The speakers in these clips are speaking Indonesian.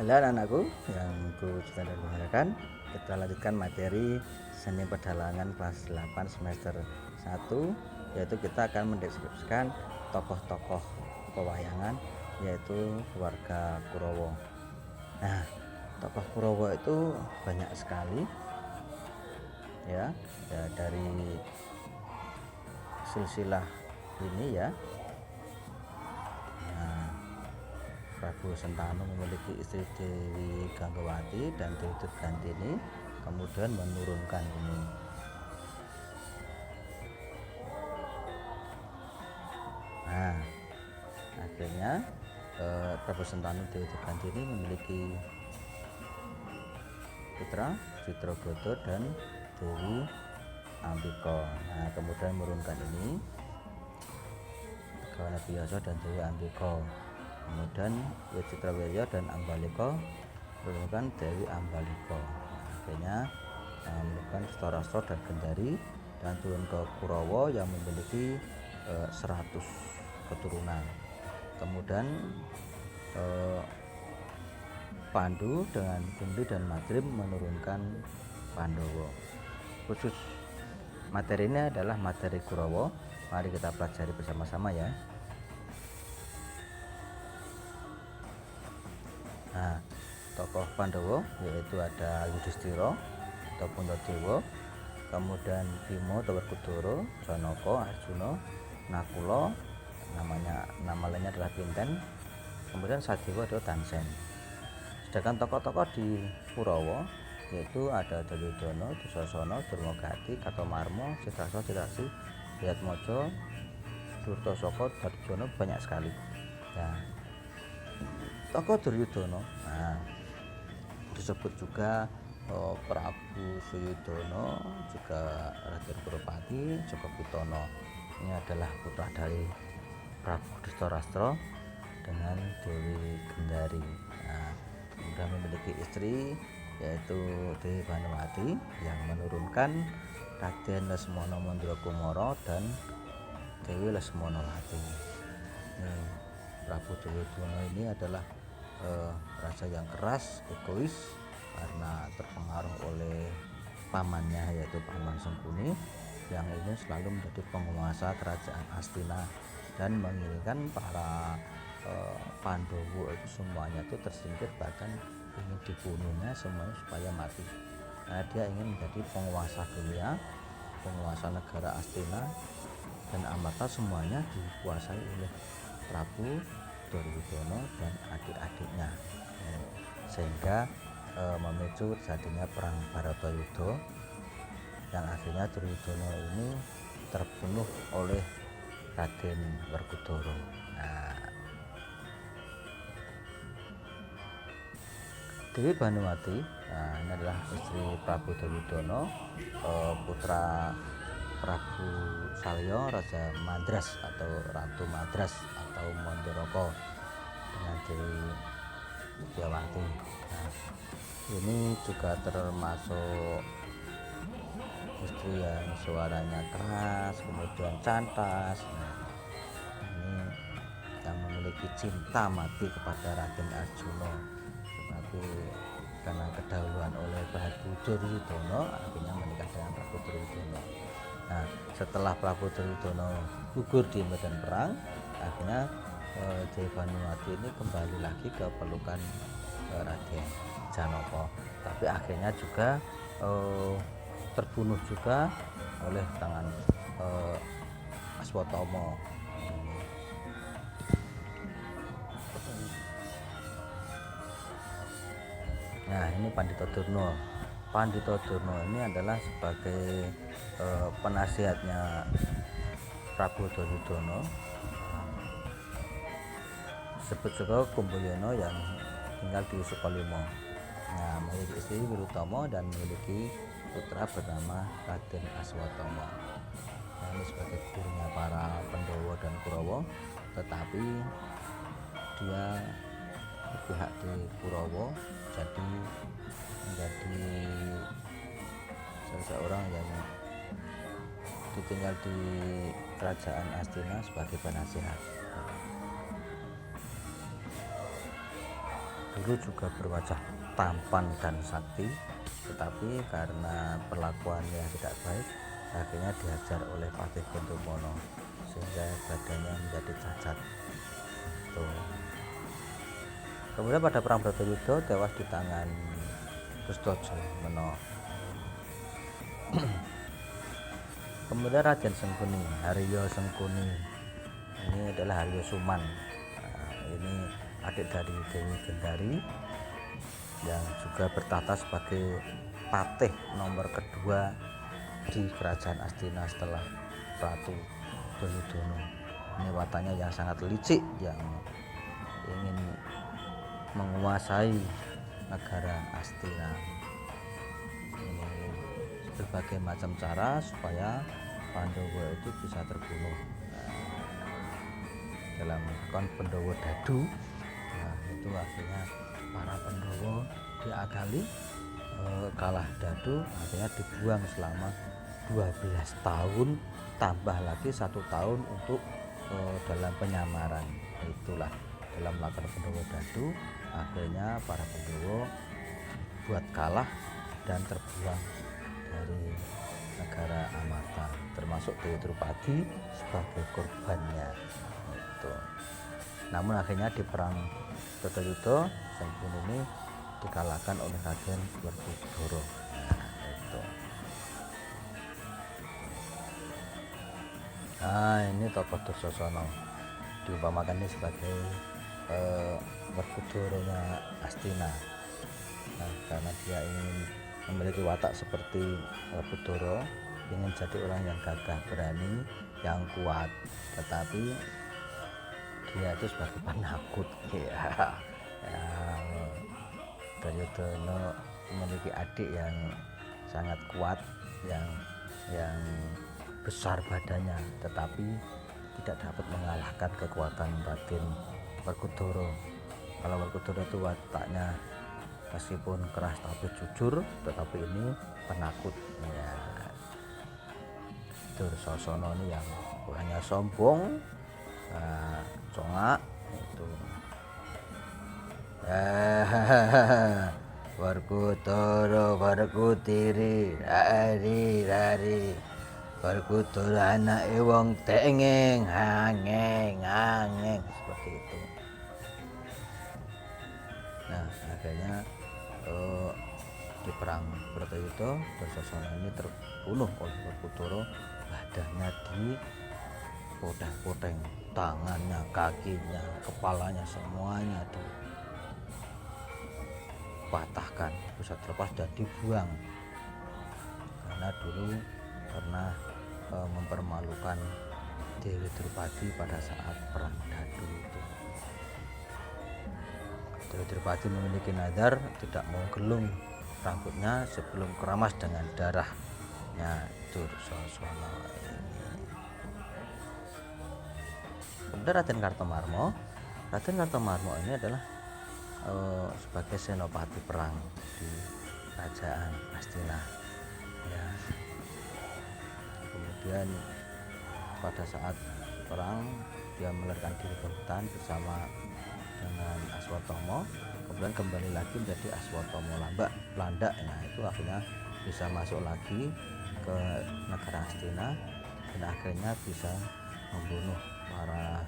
Halo anak-anakku yang cinta dan banggakan. Kita lanjutkan materi seni pedalangan kelas 8 semester 1, yaitu kita akan mendeskripsikan tokoh-tokoh pewayangan, yaitu keluarga Kurowo. Nah, tokoh Kurowo itu banyak sekali ya dari silsilah ini ya. Prabu Sentanu memiliki istri Dewi Ganggawati dan Dewi Durgandini, kemudian menurunkan ini. Nah, akhirnya Prabu Sentanu Dewi Durgandini memiliki putra Citragodo dan Dewi Ambika. Nah, kemudian menurunkan ini Gawana Biasa dan Dewi Ambika. Kemudian Wicitrawirya dan Ambalika menurunkan Dewi Ambalika. Akhirnya menurunkan Dhestharashtra dan Gendari, dan turun ke Kurawa yang memiliki 100 keturunan. Kemudian Pandu dengan Kumbhi dan Madrim menurunkan Pandawa. Khusus materi ini adalah materi Kurawa. Mari kita pelajari bersama-sama ya. Nah, tokoh Pandawa yaitu ada Yudhistira atau Puntadewa, kemudian Bima atau Werkudara, Janaka, Arjuna, Nakula, nama lainnya adalah Pinten, kemudian Sadewa atau Tansen. Sedangkan tokoh-tokoh di Kurawa yaitu ada Duryudana, Dursasana, Durmagati, Kartamarma, Citrasana, Citrasi, Wiratmaja, Durtasaka, Darjana, banyak sekali. Nah, tokoh Duryudana disebut juga Prabu Suyudana, juga Raden Kurupati, juga Pitana. Ini adalah putra dari Prabu Dhestharashtra dengan Dewi Gendari. Kemudian memiliki istri yaitu Dewi Banowati yang menurunkan Raden Lesmana Mandrakumara dan Dewi Lesmanawati. Prabu Duryudana ini adalah raja yang keras, egois, karena terpengaruh oleh pamannya yaitu Paman Sengkuni yang ingin selalu menjadi penguasa kerajaan Astina dan menginginkan para Pandawa itu semuanya itu tersingkir, bahkan ingin dibunuhnya semuanya supaya mati. Nah, dia ingin menjadi penguasa dunia, penguasa negara Astina, dan Amarta semuanya dikuasai oleh Prabu Duryudana dan adik-adiknya, sehingga memicu terjadinya perang Bharatayuddha yang akhirnya Duryudana ini terbunuh oleh Raden Werkudara. Dewi Banowati ini adalah istri Prabu Duryudana, putra Prabu Salya, Raja Madras atau Ratu Madras atau Mandaraka, dengan Dewi Widyawati. Ini juga termasuk istri yang suaranya keras, kemudian cantas. Ini yang memiliki cinta mati kepada Raden Arjuna, tetapi karena kedahuluan oleh Prabu Duryudana akhirnya menikah dengan Prabu Duryudana. Nah, setelah Prabu Duryudana gugur di medan perang, akhirnya Dewi Banowati ini kembali lagi ke pelukan Raden Janaka, tapi akhirnya juga terbunuh juga oleh tangan Aswatama. Nah, ini Pandhita Durna. Pandhita Durna ini adalah sebagai penasihatnya Prabu Duryudana, disebut juga Kumbayana yang tinggal di Sukalima. Nah, memiliki istri Wirutama dan memiliki putra bernama Raden Aswatama. Nah, ini sebagai gurunya para Pandhawa dan Kurawa, tetapi dia berpihak di Kurawa, jadi menjadi seseorang yang ditinggal di kerajaan Astina sebagai penasihat. dulu juga berwajah tampan dan sakti, tetapi karena perlakuannya yang tidak baik akhirnya dihajar oleh Patih Kuntumono sehingga badannya menjadi cacat. Tuh. Kemudian pada perang Bratayuda tewas di tangan Kustodjo Meno. Kemudian Raden Sengkuni, Haryo Sengkuni ini adalah Haryo Suman. Ini adik dari Dewi Gendari yang juga bertahta sebagai patih nomor kedua di kerajaan Astina setelah Ratu Duryudono. Ini wataknya yang sangat licik, yang ingin menguasai negara Astina. Ini berbagai macam cara supaya Pandawa itu bisa terbunuh. Dalam kon Pandhawa Dadu, itu akhirnya para Pandhawa diakali, kalah Dadu, akhirnya dibuang selama 12 tahun tambah lagi 1 tahun untuk dalam penyamaran. Itulah dalam melakukan Pandhawa Dadu akhirnya para Pandhawa buat kalah dan terbuang dari negara Amarta, termasuk Dewi Drupadi sebagai korbannya. Namun akhirnya di perang Bratayuda Sengkuni ini dikalahkan oleh Raden Werkudara. Ini tokoh Dursasana diumpamakan ini sebagai Werkudaranya Astina. Karena dia ingin memiliki watak seperti Werkudara, ingin jadi orang yang gagah berani, yang kuat, tetapi dia itu sebagai penakut. Duryudono memiliki adik yang sangat kuat, yang besar badannya, tetapi tidak dapat mengalahkan kekuatan Raden Werkudara. Kalau Werkudara itu wataknya meskipun keras tapi jujur, tetapi ini penakut. Dursasana ini yang orangnya sombong, congak itu. Werkudara Werkudiri rari Werkudara anake wong tengeng angeng seperti itu. Akhirnya di perang Bratayuda Dursasana ini terbunuh oleh Werkudara, badannya dipoteng-poteng, tangannya, kakinya, kepalanya, semuanya dipatahkan, bisa terlepas dan dibuang karena dulu pernah mempermalukan Dewi Drupadi pada saat perang Dadu itu. Dewi Drupadi memiliki nadar tidak mau gelung rambutnya sebelum keramas dengan darahnya Dursasana ini. Kemudian Raden Kartomarmo ini adalah sebagai senopati perang di kerajaan Astina. Kemudian pada saat perang dia melarikan diri ke hutan bersama dengan Aswatama, kemudian kembali lagi menjadi Aswatama Landak. Itu akhirnya bisa masuk lagi ke negara Astina dan akhirnya bisa membunuh para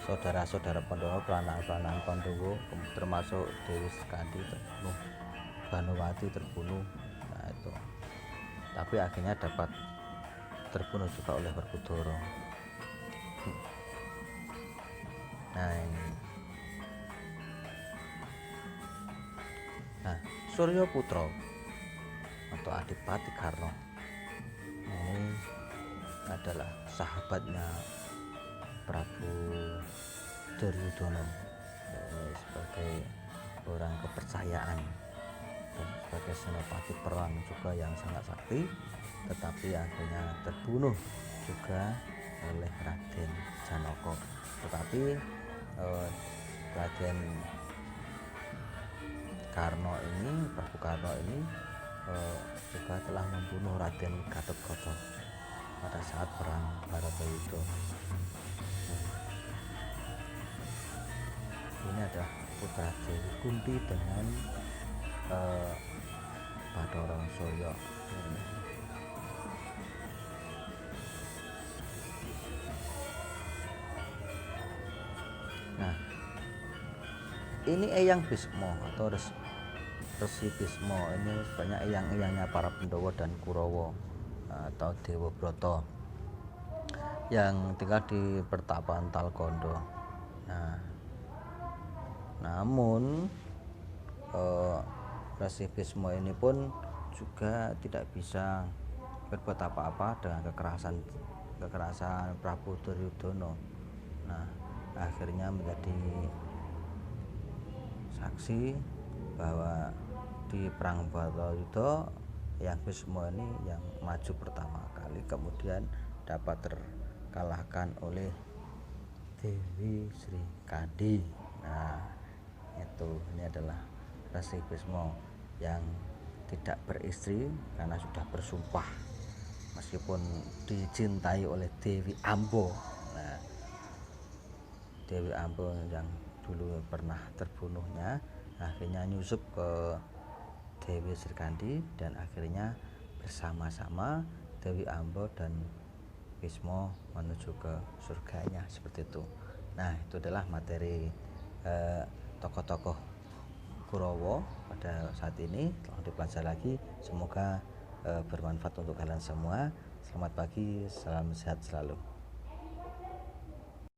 saudara-saudara Pandhawa, pelana-pelana Pandhawa, termasuk Dewi Skandi terbunuh, Banowati terbunuh. Itu. Tapi akhirnya dapat terbunuh juga oleh Werkudara. Suryaputra atau Adipati Karna ini adalah sahabatnya Prabu Duryudono, sebagai orang kepercayaan dan sebagai senopati perang juga yang sangat sakti, tetapi akhirnya terbunuh juga oleh Raden Janaka. Tetapi Raden Karna ini, Prabu Karna ini juga telah membunuh Raden Gatotkaca pada saat perang Bharatayuda. Ini adalah putra Dewi Kunti dengan Bathara Surya. Nah, ini Eyang Bisma atau Resi Bisma. Ini banyak eyang-eyangnya para Pandhawa dan Kurawa atau Dewa Brata yang tinggal di pertapaan Talkondo. Nah, namun Resi Bisma ini pun juga tidak bisa berbuat apa-apa dengan kekerasan Prabu Duryudono. Nah, akhirnya menjadi saksi bahwa di perang Bharatayuda yang Bisma ini yang maju pertama kali, kemudian dapat terkalahkan oleh Dewi Sri Kandi. Nah, ini adalah Resi Bisma yang tidak beristri karena sudah bersumpah meskipun dicintai oleh Dewi Amba. Nah, Dewi Amba yang dulu pernah terbunuhnya akhirnya nyusup ke Dewi Sri Kandi dan akhirnya bersama-sama Dewi Amba dan Bisma menuju ke surganya, seperti itu. Nah, itu adalah materi tokoh-tokoh Kurawa pada saat ini. Tolong dipelajari lagi, semoga bermanfaat untuk kalian semua. Selamat pagi, salam sehat selalu.